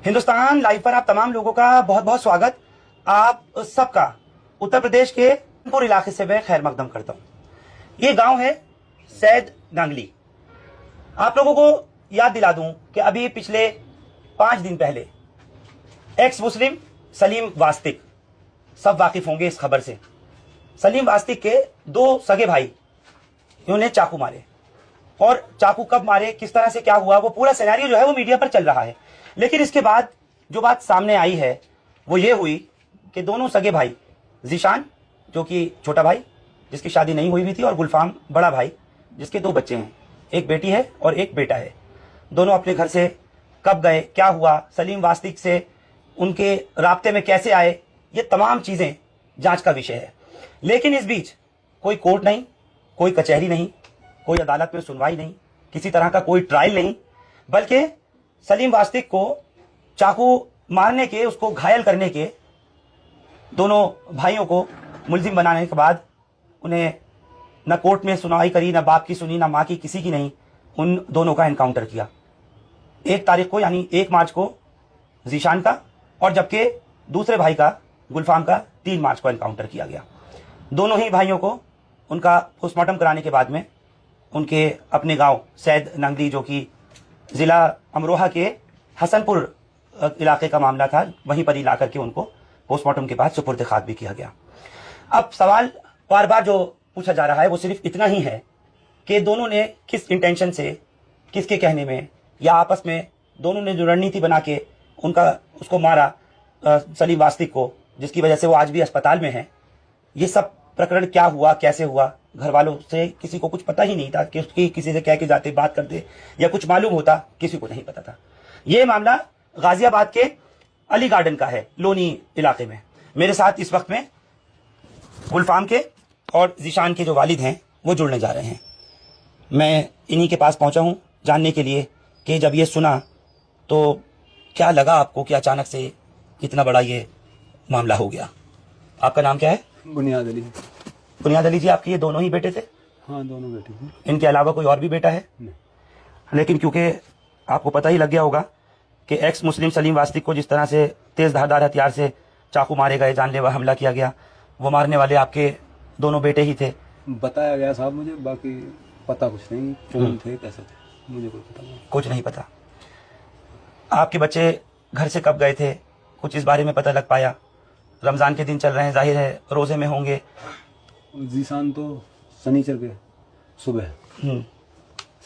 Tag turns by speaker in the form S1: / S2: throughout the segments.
S1: Hindustan live पर आप तमाम लोगों का बहुत बहुत स्वागत। आप सबका उत्तर प्रदेश के कानपुर इलाके से मैं खैर मकदम करता हूं। ये गांव है सैद नांगली। आप लोगों को याद दिला दूं कि अभी पिछले 5 दिन पहले एक्स मुस्लिम सलीम वास्तिक, सब वाकिफ होंगे इस खबर से, सलीम वास्तिक के 2 सगे भाई उन्हें चाकू मारे। और चाकू कब मारे, किस तरह से क्या हुआ, वो पूरा सिनेरियो जो है वो मीडिया पर चल रहा है। लेकिन इसके बाद जो बात सामने आई है वो ये हुई कि दोनों सगे भाई, जीशान जो कि छोटा भाई जिसकी शादी नहीं हुई भी थी, और गुलफाम बड़ा भाई जिसके 2 बच्चे हैं, एक बेटी है और एक बेटा है, दोनों अपने घर से कब गए, क्या हुआ, सलीम वास्तिक से उनके राब्ते में कैसे आए, ये तमाम चीजें जांच का विषय है। लेकिन इस बीच कोई कोर्ट नहीं, कोई कचहरी नहीं, कोई अदालत में सुनवाई नहीं, किसी तरह का कोई ट्रायल नहीं, बल्कि सलीम वास्तिक को चाकू मारने के, उसको घायल करने के, दोनों भाइयों को मुल्जिम बनाने के बाद उन्हें न कोर्ट में सुनवाई करी, न बाप की सुनी, न माँ की, किसी की नहीं, उन दोनों का एनकाउंटर किया 1 तारीख को, यानी 1 मार्च को जीशान का, और जबकि दूसरे भाई का गुलफाम का 3 मार्च को एनकाउंटर किया गया। दोनों ही भाइयों को उनका पोस्टमार्टम कराने के बाद में उनके अपने गांव सैद नांगली, जो कि जिला अमरोहा के हसनपुर इलाके का मामला था, वहीं पर ही ला करके उनको पोस्टमार्टम के बाद सुपुर्द खाक भी किया गया। अब सवाल बार बार जो पूछा जा रहा है वो सिर्फ इतना ही है कि दोनों ने किस इंटेंशन से, किसके कहने में, या आपस में दोनों ने जो रणनीति बना के उसको मारा सलीम वास्तिक को, जिसकी वजह से वो आज भी अस्पताल में है। ये सब प्रकरण क्या हुआ, कैसे हुआ, घर वालों से किसी को कुछ पता ही नहीं था कि उसकी किसी से कह के जाते, बात करते या कुछ मालूम होता, किसी को नहीं पता था। ये मामला गाजियाबाद के अली गार्डन का है, लोनी इलाके में। मेरे साथ इस वक्त में गुलफाम के और जीशान के जो वालिद हैं वो जुड़ने जा रहे हैं। मैं इन्हीं के पास पहुंचा हूं जानने के लिए कि जब ये सुना तो क्या लगा आपको कि अचानक से इतना बड़ा ये मामला हो गया। आपका नाम क्या है?
S2: बुनियाद अली।
S1: बुनियाद अली जी, आपके ये दोनों ही बेटे थे?
S2: हाँ, दोनों बेटे थे।
S1: इनके अलावा कोई और भी बेटा है?
S2: नहीं।
S1: लेकिन क्योंकि आपको पता ही लग गया होगा कि एक्स मुस्लिम सलीम वास्तिक को जिस तरह से तेज धारदार हथियार से चाकू मारे गए, जानलेवा हमला किया गया, वो मारने वाले आपके दोनों बेटे ही थे।
S2: बताया गया साहब मुझे, बाकी पता कुछ नहीं, कौन थे कैसे थे मुझे कोई पता नहीं।
S1: कुछ नहीं पता। आपके बच्चे घर से कब गए थे, कुछ इस बारे में पता लग पाया? रमजान के दिन चल रहे हैं, जाहिर है रोजे में होंगे।
S2: जीशान तो शनिचर के सुबह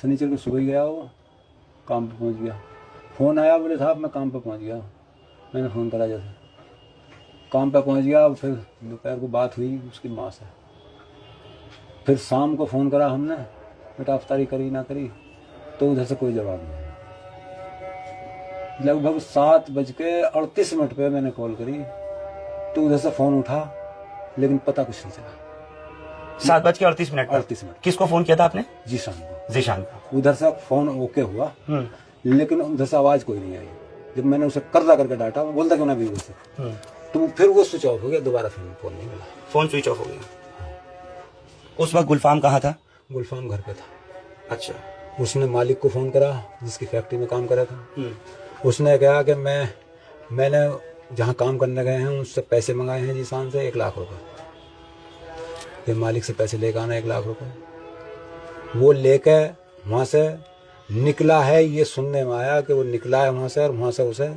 S2: शनिचर के सुबह गया, वो काम पे पहुंच गया। फ़ोन आया, बोले साहब मैं काम पे पहुंच गया। मैंने फ़ोन करा, जैसे काम पे पहुंच गया। फिर दोपहर को बात हुई उसकी माँ से। फिर शाम को फ़ोन करा हमने, बेटा अफ्तारी करी ना करी, तो उधर से कोई जवाब नहीं। लगभग 7:38 पे मैंने कॉल करी तो उधर से फ़ोन उठा, लेकिन पता कुछ नहीं चला।
S1: 7:38
S2: 38 मिनट।
S1: किसको फोन किया था आपने?
S2: जीशान को।
S1: जीशान का।
S2: उधर से फ़ोन ओके हुआ, लेकिन उधर से आवाज़ कोई नहीं आई। जब मैंने उसे कर्जा करके डांटा, वो बोलता क्यों ना भी उसे, तो फिर वो स्विच ऑफ हो गया। दोबारा फिर फ़ोन नहीं मिला,
S1: फोन स्विच ऑफ हो गया। उस वक्त गुलफाम कहाँ था?
S2: गुलफाम घर पे था।
S1: अच्छा।
S2: उसने मालिक को फ़ोन करा जिसकी फैक्ट्री में काम करा था। उसने कहा कि मैंने जहाँ काम करने गए हैं उससे पैसे मंगाए हैं जीशान से 1 लाख रुपए। ये मालिक से पैसे लेकर आना 1 लाख रुपए। वो लेके वहाँ से निकला है, ये सुनने में आया कि वो निकला है वहाँ से, और वहाँ से उसे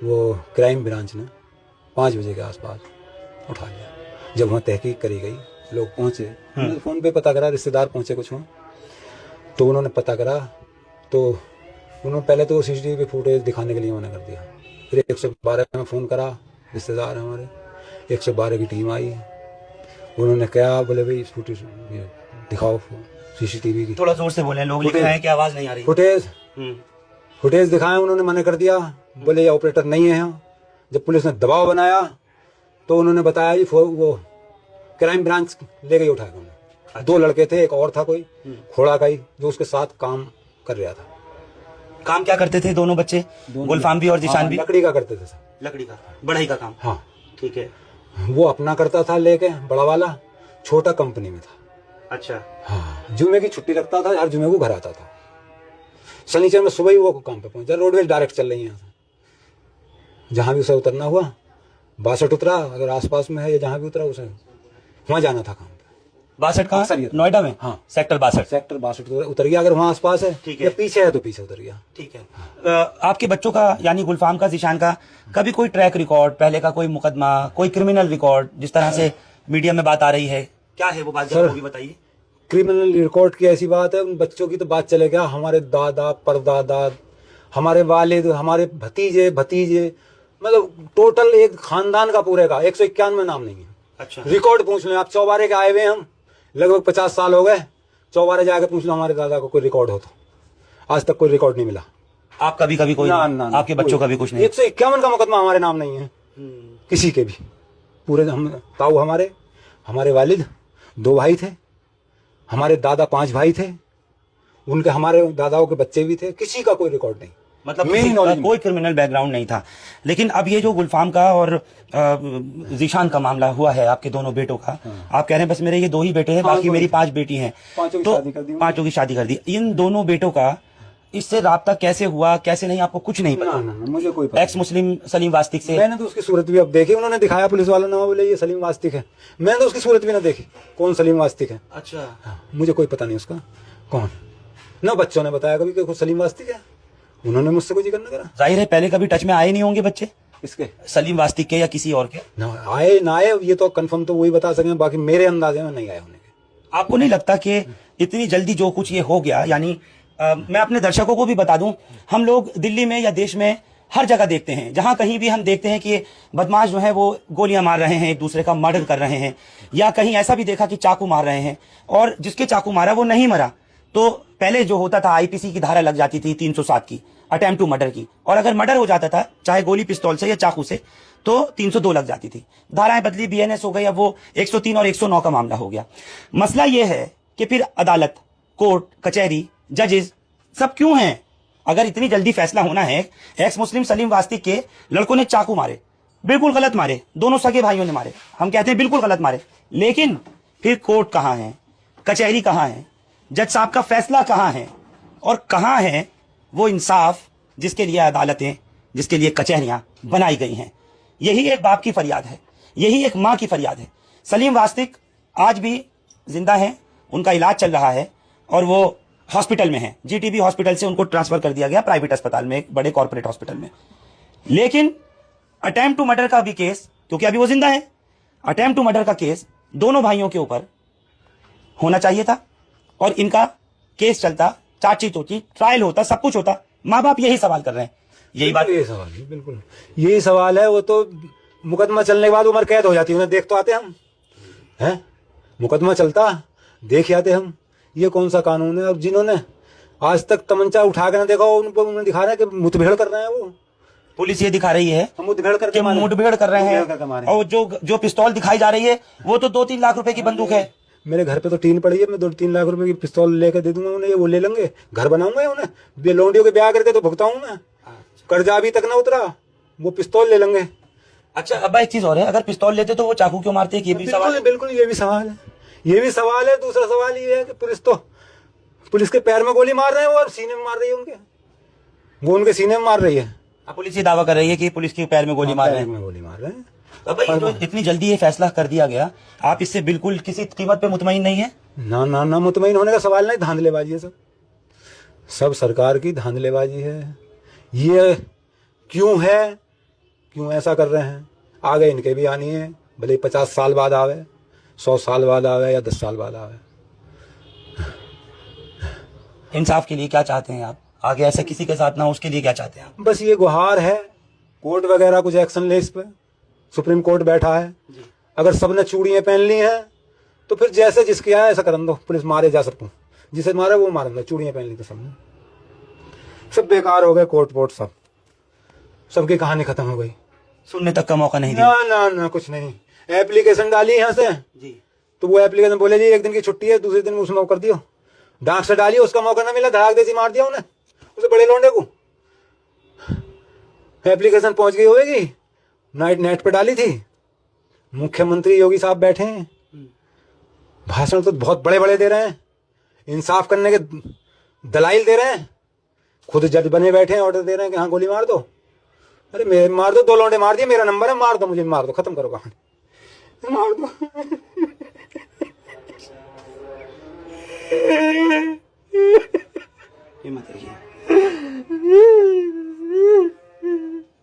S2: वो क्राइम ब्रांच ने 5 बजे के आसपास उठा लिया। जब वहाँ तहकीक करी गई, लोग पहुँचे, उन्होंने फ़ोन पे पता करा, रिश्तेदार पहुँचे कुछ वहाँ, तो उन्होंने पता करा तो उन्होंने पहले तो CCTV फुटेज दिखाने के लिए मना कर दिया। फिर 112 में फ़ोन करा, रिश्तेदार हैं हमारे, 112 की टीम आई। उन्होंने कहा, बोले भाई फुटेज दिखाओ CCTV की।
S1: थोड़ा जोर से बोले, लोग लिख रहे हैं कि आवाज नहीं आ रही।
S2: फुटेज दिखाए, उन्होंने मना कर दिया, बोले ये ऑपरेटर नहीं है यहाँ। जब पुलिस ने दबाव बनाया तो उन्होंने बताया जी वो क्राइम ब्रांच ले गई उठा के। अच्छा। 2 लड़के थे, एक और था कोई खोड़ा का ही, जो उसके साथ काम कर रहा था।
S1: काम क्या करते थे दोनों बच्चे? गुलफाम भी और जीशान भी?
S2: लकड़ी का करते थे सर।
S1: लकड़ी का, बढ़ई का काम।
S2: हाँ
S1: ठीक है।
S2: वो अपना करता था लेके, बड़ा वाला, छोटा कंपनी में था।
S1: अच्छा।
S2: हाँ, जुमे की छुट्टी रखता था, हर जुमे को घर आता था। शनिचर में सुबह ही वो काम पे पहुंचा। रोडवेज डायरेक्ट चल रही है यहाँ से, जहाँ भी उसे उतरना हुआ 62 उतरा, अगर आसपास में है या जहाँ भी उतरा उसे वहाँ जाना था काम पे।
S1: 62 कहाँ?
S2: अक्सर ये था।
S1: नोएडा में?
S2: हाँ,
S1: सेक्टर 62।
S2: सेक्टर 62 उतर गया, अगर वहाँ आसपास है
S1: ठीक है।
S2: या पीछे है तो पीछे उतर गया।
S1: ठीक है। आपके बच्चों का यानी गुलफाम का, ज़ीशान का कभी कोई ट्रैक रिकॉर्ड, पहले का कोई मुकदमा, कोई क्रिमिनल रिकॉर्ड, जिस तरह से मीडिया में बात आ रही है, क्या है वो बात, जरा वो भी बताइए।
S2: क्रिमिनल रिकॉर्ड की ऐसी बात है, उन बच्चों की तो बात चले गया, हमारे दादा परदादा, हमारे वालिद, हमारे भतीजे भतीजे, मतलब टोटल एक खानदान का पूरे का 191 नाम नहीं है।
S1: अच्छा।
S2: रिकॉर्ड पूछ लें आप, चौबारे के आए हुए हम, लगभग 50 साल हो गए, चौबारे जाके पूछ लो हमारे दादा को कोई रिकॉर्ड हो तो, आज तक कोई रिकॉर्ड नहीं मिला।
S1: आप कभी कभी कोई
S2: ना,
S1: आपके बच्चों का भी कुछ नहीं?
S2: 151 का मुकदमा हमारे नाम नहीं है किसी के भी, पूरे हम ताऊ हमारे वालिद 2 भाई थे, हमारे दादा 5 भाई थे, उनके हमारे दादाओं के बच्चे भी थे, किसी का कोई रिकॉर्ड नहीं,
S1: मतलब
S2: मेरी
S1: किसी का
S2: नॉलेज में।
S1: कोई क्रिमिनल बैकग्राउंड नहीं था। लेकिन अब ये जो गुलफाम का और ज़ीशान का मामला हुआ है, आपके दोनों बेटों का, आप कह रहे हैं बस मेरे ये 2 ही बेटे हैं, बाकी मेरी 5 बेटी हैं,
S2: पांचों की
S1: तो
S2: शादी कर दी।
S1: 5 की शादी कर दी। इन दोनों बेटों का इससे राब्ता कैसे हुआ, कैसे नहीं, आपको कुछ नहीं पता?
S2: ना, मुझे कोई पता
S1: एक्स मुस्लिम सलीम वास्तिक से?
S2: मैंने तो उसकी सूरत भी अब देखी, उन्होंने दिखाया पुलिस वालों ने, बोले ये सलीम वास्तिक है, मैंने तो उसकी सूरत भी ना देखी, कौन सलीम वास्तिक है।
S1: अच्छा।
S2: मुझे कोई पता नहीं उसका कौन, ना बच्चों ने बताया कभी कि सलीम वास्तिक है, उन्होंने मुझसे कोई जिक्र न करा।
S1: जाहिर है पहले कभी टच में आए नहीं होंगे बच्चे
S2: इसके
S1: सलीम वास्तिक के या किसी और के?
S2: ना आए ना आए ये तो कंफर्म तो वही बता सकें, बाकी मेरे अंदाजे में नहीं आए होने के।
S1: आपको नहीं लगता कि इतनी जल्दी जो कुछ ये हो गया, यानी मैं अपने दर्शकों को भी बता दूं, हम लोग दिल्ली में या देश में हर जगह देखते हैं, जहां कहीं भी हम देखते हैं कि बदमाश जो है वो गोलियां मार रहे हैं, एक दूसरे का मर्डर कर रहे हैं, या कहीं ऐसा भी देखा कि चाकू मार रहे हैं, और जिसके चाकू मारा वो नहीं मरा, तो पहले जो होता था आईपीसी की धारा लग जाती थी 307 की, अटेम्प्ट टू मर्डर की, और अगर मर्डर हो जाता था चाहे गोली पिस्तौल से या चाकू से तो 302 लग जाती थी। धाराएं बदली, बीएनएस हो गई, अब वो 103 और 109 का मामला हो गया। मसला ये है कि फिर अदालत, कोर्ट कचहरी, जजेस सब क्यों हैं? अगर इतनी जल्दी फैसला होना है, एक्स मुस्लिम सलीम वास्तिक के लड़कों ने चाकू मारे, बिल्कुल गलत मारे, दोनों सगे भाइयों ने मारे, हम कहते हैं बिल्कुल गलत मारे, लेकिन फिर कोर्ट कहाँ है, कचहरी कहाँ है, जज साहब का फैसला कहाँ है, और कहाँ है वो इंसाफ जिसके लिए अदालतें, जिसके लिए कचहरियां बनाई गई हैं? यही एक बाप की फरियाद है, यही एक माँ की फरियाद है। सलीम वास्तिक आज भी जिंदा हैं, उनका इलाज चल रहा है और वो हॉस्पिटल में है, जीटीबी हॉस्पिटल से उनको ट्रांसफर कर दिया गया प्राइवेट अस्पताल में, एक बड़े कॉर्पोरेट हॉस्पिटल में। लेकिन अटेम्प्ट टू मर्डर का भी केस, क्योंकि अभी वो जिंदा है, अटेम्प्ट टू मर्डर का केस दोनों भाइयों के ऊपर होना चाहिए था, और इनका केस चलता, चार्जशीट होती, ट्रायल होता, सब कुछ होता। माँ बाप यही सवाल कर रहे हैं, यही बात,
S2: यही सवाल है, बिल्कुल यही सवाल है। वो तो मुकदमा चलने के बाद उम्र कैद हो जाती है, उन्हें देख तो आते हम हैं, मुकदमा चलता देख आते हम, ये कौन सा कानून है? और जिन्होंने आज तक तमंचा उठा के ना देखा, उन्हें दिखा रहे हैं कि मुठभेड़ कर रहे हैं, वो
S1: पुलिस ये दिखा रही है
S2: मुठभेड़ करके
S1: कि मुठभेड़ कर रहे हैं, और जो पिस्तौल दिखाई जा रही है वो तो 2-3 लाख रुपए की बंदूक है।
S2: मेरे घर पे तो टीन पड़ी है, मैं 2-3 लाख रुपए की पिस्तौल लेकर दे दूंगा उन्हें, वो ले लेंगे, घर बनाऊंगा उन्हें, लोंडियों के ब्याह करके तो भुगताऊं मैं, कर्जा अभी तक ना उतरा, वो पिस्तौल ले लेंगे।
S1: अच्छा अब एक चीज और है, अगर पिस्तौल लेते तो वो चाकू क्यों मारते हैं? ये भी सवाल है।
S2: बिल्कुल ये भी सवाल है, ये भी सवाल है। दूसरा सवाल ये है कि पुलिस के पैर में गोली मार रहे हैं और सीने में मार रही है उनके, वो उनके सीने में मार रही है।
S1: अब पुलिस ये दावा कर रही है कि पुलिस के पैर में गोली मार रहे हैं,
S2: गोली मार रहे हैं।
S1: तो भाई जो इतनी जल्दी ये फैसला कर दिया गया, आप इससे बिल्कुल किसी कीमत पे मुतमईन नहीं है?
S2: ना ना ना, मुतमईन होने का सवाल नहीं, धांधलेबाजी है सब सरकार की धांधलेबाजी है। ये क्यों है, क्यों ऐसा कर रहे हैं? आगे इनके भी आनी है, भले 50 साल बाद आवे, 100 साल बाद आवे या 10 साल बाद आवे।
S1: इंसाफ के लिए क्या चाहते हैं आप? आगे ऐसा किसी के साथ ना हो, उसके लिए क्या चाहते हैं आप?
S2: बस ये गुहार है, कोर्ट वगैरह कुछ एक्शन ले इस पे। सुप्रीम कोर्ट बैठा है, अगर सबने चूड़ियां पहन ली हैं तो फिर जैसे जिसके आए ऐसा करन दो, पुलिस मारे जा सकूं, जिसे मारे वो मारे दो, चूड़ियां पहन ली तो सबने, सब बेकार हो गए, कोर्ट वोट सबकी कहानी खत्म हो गई,
S1: सुनने तक का मौका नहीं दिया।
S2: ना ना ना, कुछ नहीं। एप्लीकेशन डाली यहाँ से
S1: जी,
S2: तो वो एप्लीकेशन बोले जी 1 दिन की छुट्टी है, दूसरे दिन उसमें कर दियो, डाक से डाली, उसका मौका ना मिला, धड़ाक देसी मार दिया उन्हें, उसे बड़े लोंडे को। एप्लीकेशन पहुंच गई होगी, नेट पे डाली थी, मुख्यमंत्री योगी साहब बैठे हैं, भाषण तो बहुत बड़े बड़े दे रहे हैं, इंसाफ करने के दलाइल दे रहे हैं, खुद जज बने बैठे हैं, ऑर्डर दे रहे हैं कि हाँ गोली मार दो, अरे मैं मार दो, 2 लौंडे मार दिए, मेरा नंबर है, मार दो मुझे, मार दो, खत्म करो कहानी, मार दो।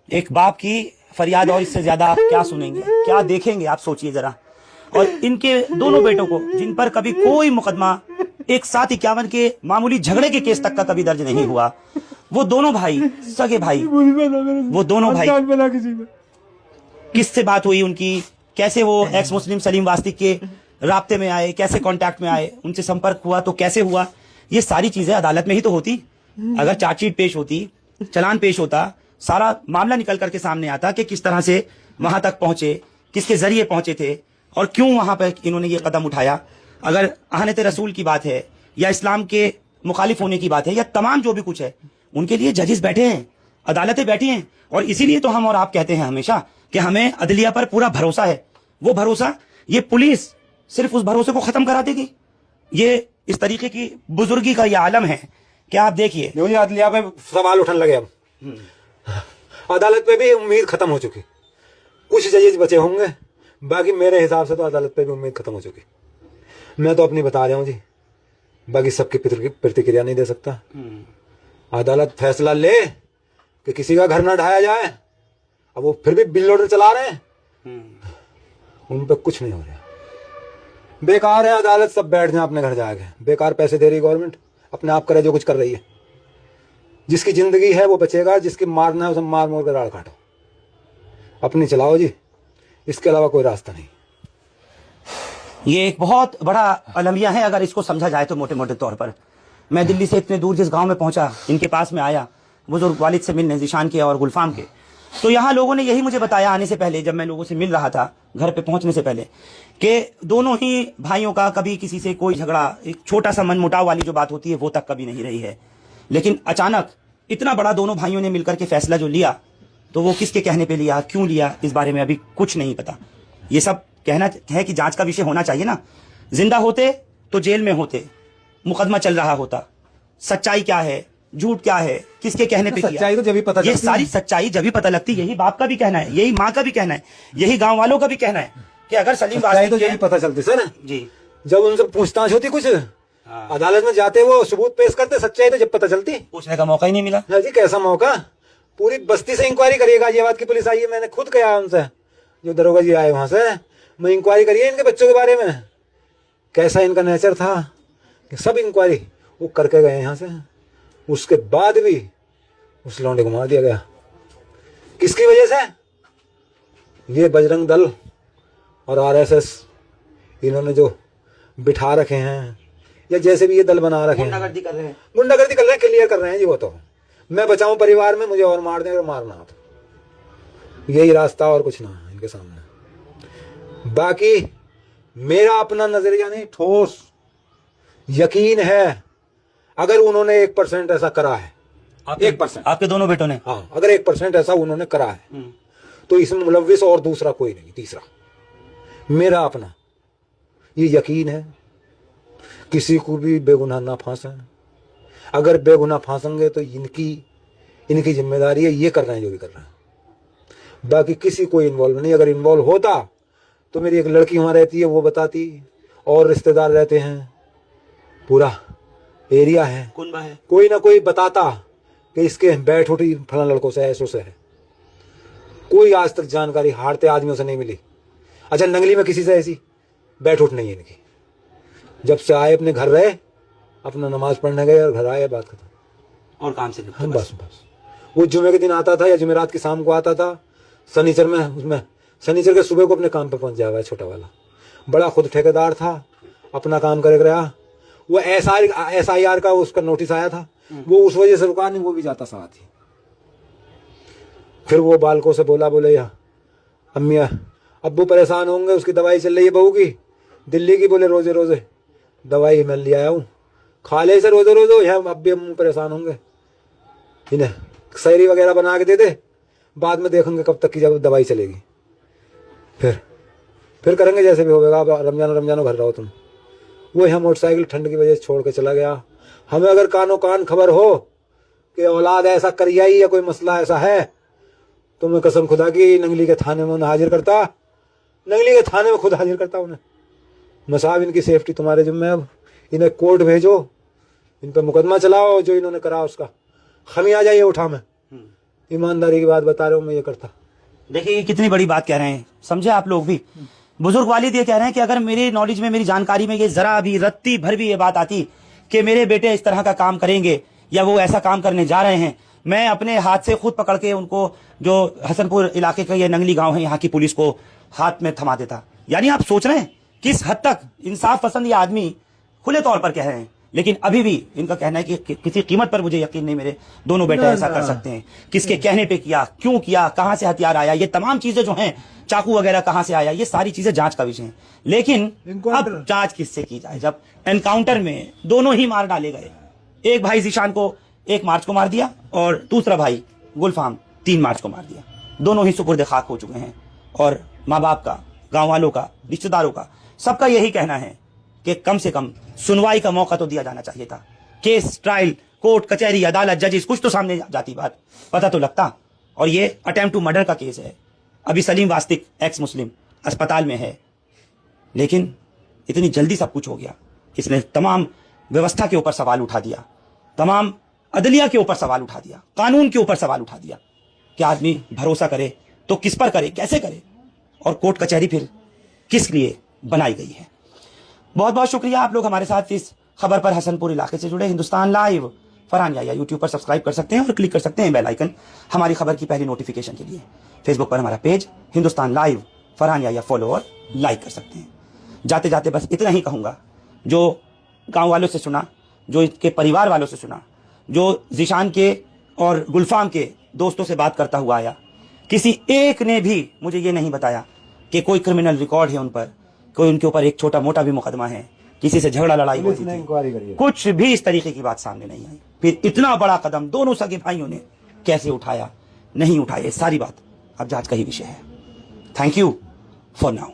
S1: एक बाप की फरियाद और इससे ज्यादा आप क्या सुनेंगे, क्या देखेंगे, आप सोचिए जरा। और इनके दोनों बेटों को, जिन पर कभी कोई मुकदमा, एक 751 के मामूली झगड़े के केस तक का कभी दर्ज नहीं हुआ, वो दोनों भाई, सगे भाई, वो दोनों भाई, किससे बात हुई उनकी, कैसे वो एक्स मुस्लिम सलीम वास्तिक के राब्ते में आए, कैसे कांटेक्ट में आए, उनसे संपर्क हुआ तो कैसे हुआ, ये सारी चीजें अदालत में ही तो होती। अगर चार्जशीट पेश होती, चलान पेश होता, सारा मामला निकल करके सामने आता कि किस तरह से वहां तक पहुंचे, किसके जरिए पहुंचे थे और क्यों वहां पर इन्होंने ये कदम उठाया। अगर आहनत रसूल की बात है या इस्लाम के मुखालिफ होने की बात है या तमाम जो भी कुछ है, उनके लिए जजेस बैठे हैं, अदालतें बैठी हैं। और इसीलिए तो हम और आप कहते हैं हमेशा कि हमें अदलिया पर पूरा भरोसा है। वो भरोसा, ये पुलिस सिर्फ उस भरोसे को खत्म करा देगी। ये इस तरीके की बुजुर्गी का यह आलम है कि आप देखिए,
S2: अदलिया पे सवाल उठने लगे, अब अदालत पे भी उम्मीद खत्म हो चुकी, कुछ जजेस बचे होंगे, बाकी मेरे हिसाब से तो अदालत पे भी उम्मीद खत्म हो चुकी। मैं तो अपनी बता रहा हूँ जी, बाकी सबकी प्रतिक्रिया नहीं दे सकता। अदालत फैसला ले कि किसी का घर ना ढाया जाए, अब वो फिर भी बिल लोडर चला रहे हैं, उन पे कुछ नहीं हो रहा, बेकार है। अदालत सब बैठ जाए अपने घर जाके, बेकार पैसे दे रही गवर्नमेंट, अपने आप करे जो कुछ कर रही है। जिसकी जिंदगी है वो बचेगा, जिसकी मारना है उसे मार मोर कर राड़ काटो, अपनी चलाओ जी, इसके अलावा कोई रास्ता नहीं।
S1: ये एक बहुत बड़ा अलमिया है अगर इसको समझा जाए तो। मोटे मोटे तौर पर मैं दिल्ली से इतने दूर जिस गांव में पहुंचा, इनके पास में आया बुजुर्ग वालिद से मिलने, जिशान के और गुलफाम के, तो यहाँ लोगों ने यही मुझे बताया आने से पहले, जब मैं लोगों से मिल रहा था घर पे पहुंचने से पहले, कि दोनों ही भाइयों का कभी किसी से कोई झगड़ा, एक छोटा सा मनमुटाव वाली जो बात होती है वो तक कभी नहीं रही है। लेकिन अचानक इतना बड़ा दोनों भाइयों ने मिलकर के फैसला जो लिया, तो वो किसके कहने पे लिया, क्यों लिया, इस बारे में अभी कुछ नहीं पता। ये सब कहना है कि जांच का विषय होना चाहिए ना। जिंदा होते तो जेल में होते, मुकदमा चल रहा होता, सच्चाई क्या है, झूठ क्या है, किसके कहने पे
S2: सच्चाई तो जब भी पता,
S1: ये सारी सच्चाई जब भी पता लगती। यही बाप का भी कहना है, यही माँ का भी कहना है, यही गांव वालों का भी कहना है कि अगर सलीम वास्तिक
S2: तो जब भी पता चलती सर
S1: जी,
S2: जब उनसे पूछताछ होती, कुछ अदालत में जाते वो सबूत पेश करते, सच्चाई तो जब पता चलती,
S1: पूछने का मौका ही नहीं मिला।
S2: जी कैसा मौका, पूरी बस्ती से इंक्वायरी करिए, गाजियाबाद की पुलिस आई है, मैंने खुद कहा उनसे, जो दरोगा जी आए वहां से, मैं इंक्वायरी करिए इनके बच्चों के बारे में, कैसा इनका नेचर था, कि सब इंक्वायरी वो करके गए यहाँ से। उसके बाद भी उस लौंडे को मार दिया गया, किसकी वजह से? ये बजरंग दल और आरएसएस इन्होंने जो बिठा रखे हैं, या जैसे भी ये दल बना रखे हैं, गुंडागर्दी कर रहे हैं, क्लियर कर रहे हैं जी। वो तो मैं बचाऊं परिवार में, मुझे और मार दें और मारना, तो यही रास्ता और कुछ ना है इनके सामने। बाकी मेरा अपना नजरिया नहीं, ठोस यकीन है अगर उन्होंने 1% ऐसा करा है, 1%,
S1: आपके दोनों बेटों ने,
S2: हाँ, अगर 1% ऐसा उन्होंने करा है तो इसमें मुलव्विस और दूसरा कोई नहीं, तीसरा मेरा अपना ये यकीन है। किसी को भी बेगुनाह ना फांसे, अगर बेगुनाह फांसेंगे तो इनकी जिम्मेदारी है, ये कर रहे हैं जो भी कर रहे हैं, बाकी किसी को इन्वॉल्व नहीं। अगर इन्वॉल्व होता तो मेरी एक लड़की वहां रहती है, वो बताती, और रिश्तेदार रहते हैं, पूरा एरिया है, कुनबा है, कोई ना कोई बताता कि इसके बैठ उठी फला लड़कों से, ऐसों से है। कोई आज तक जानकारी हारते आदमियों से नहीं मिली। अच्छा, नंगली में किसी से ऐसी बैठ उठ नहीं है इनकी। जब से आए अपने घर रहे, अपना नमाज पढ़ने गए और घर आए, बात खत्म,
S1: और काम से
S2: हम बस वो जुमे के दिन आता था या जुमेरात की शाम को आता था, शनिचर में, उसमें शनिचर के सुबह को अपने काम पे पहुंच जाएगा। छोटा वाला बड़ा खुद ठेकेदार था, अपना काम करे रहा। वो SIR का उसका नोटिस आया था, वो उस वजह से रुका नहीं, वो भी जाता साथ ही। फिर वो बालकों से बोले या अम्मी अब्बू परेशान होंगे, उसकी दवाई चल रही है बहू की दिल्ली की, बोले रोजे रोजे दवाई मैं ले आया हूँ, खा ले से रोजे रोजे, यहाँ अब भी अम्मू परेशान होंगे, इन्हें सहरी वगैरह बना के दे दे, बाद में देखेंगे कब तक की जब दवाई चलेगी, फिर करेंगे जैसे भी होगा। रमजान घर रहो तुम। वो यहाँ मोटरसाइकिल ठंड की वजह से छोड़ के चला गया। हमें अगर कानो कान खबर हो कि औलाद ऐसा कर आई या कोई मसला ऐसा है, तो मैं कसम खुदा की नंगली के थाने में उन्हें हाजिर करता, नंगली के थाने में खुद हाजिर करता उन्हें। मैं साहब इनकी सेफ्टी तुम्हारे जिम्मे, अब इन्हें कोर्ट भेजो, इन पर मुकदमा चलाओ, जो इन्होंने करा उसका खमियाजा ये उठा। मैं ईमानदारी की बात बता रहा हूँ, मैं ये करता।
S1: देखिए ये कितनी बड़ी बात कह रहे हैं, समझे आप लोग भी। बुजुर्ग वालिद ये कह रहे हैं कि अगर मेरी नॉलेज में, मेरी जानकारी में ये जरा भी रत्ती भर भी ये बात आती कि मेरे बेटे इस तरह का काम करेंगे या वो ऐसा काम करने जा रहे हैं, मैं अपने हाथ से खुद पकड़ के उनको, जो हसनपुर इलाके का ये नंगली गांव है, यहाँ की पुलिस को हाथ में थमा देता। यानी आप सोच रहे हैं किस हद तक इंसाफ पसंद ये आदमी खुले तौर पर कह रहे हैं। लेकिन अभी भी इनका कहना है कि किसी कीमत पर मुझे यकीन नहीं मेरे दोनों बेटे ऐसा कर सकते हैं। किसके कहने पे किया, क्यों किया, कहां से हथियार आया, ये तमाम चीजें जो हैं, चाकू वगैरह कहां से आया, ये सारी चीजें जांच का विषय है। लेकिन अब जांच किससे की जाए जब एनकाउंटर में दोनों ही मार डाले गए। एक भाई जीशान को 1 मार्च को मार दिया और दूसरा भाई गुलफाम 3 मार्च को मार दिया। दोनों ही सुपुर्द खाक हो चुके हैं। और माँ बाप का, गांव वालों का, रिश्तेदारों का, सबका यही कहना है कि कम से कम सुनवाई का मौका तो दिया जाना चाहिए था। केस, ट्रायल, कोर्ट कचहरी, अदालत, जजेस, कुछ तो सामने जाती बात, पता तो लगता। और ये अटेम्प्ट टू मर्डर का केस है। अभी सलीम वास्तिक एक्स मुस्लिम अस्पताल में है, लेकिन इतनी जल्दी सब कुछ हो गया। इसने तमाम व्यवस्था के ऊपर सवाल उठा दिया, तमाम अदलिया के ऊपर सवाल उठा दिया, कानून के ऊपर सवाल उठा दिया कि आदमी भरोसा करे तो किस पर करे, कैसे करे, और कोर्ट कचहरी फिर किस लिए बनाई गई है। बहुत बहुत शुक्रिया आप लोग हमारे साथ इस खबर पर हसनपुर इलाके से जुड़े। हिंदुस्तान लाइव फरहान याया यूट्यूब पर सब्सक्राइब कर सकते हैं और क्लिक कर सकते हैं बेल आइकन हमारी खबर की पहली नोटिफिकेशन के लिए। फेसबुक पर हमारा पेज हिंदुस्तान लाइव फरहान याया फॉलो और लाइक कर सकते हैं। जाते जाते बस इतना ही कहूँगा, जो गाँव वालों से सुना, जो इसके परिवार वालों से सुना, जो जीशान के और गुलफाम के दोस्तों से बात करता हुआ आया, किसी एक ने भी मुझे ये नहीं बताया कि कोई क्रिमिनल रिकॉर्ड है उन पर, कोई उनके ऊपर एक छोटा मोटा भी मुकदमा है, किसी से झगड़ा लड़ाई होती थी, कुछ भी इस तरीके की बात सामने नहीं आई। फिर इतना बड़ा कदम दोनों सगे भाइयों ने कैसे उठाया, नहीं उठाया, सारी बात अब जांच का ही विषय है। Thank you for now.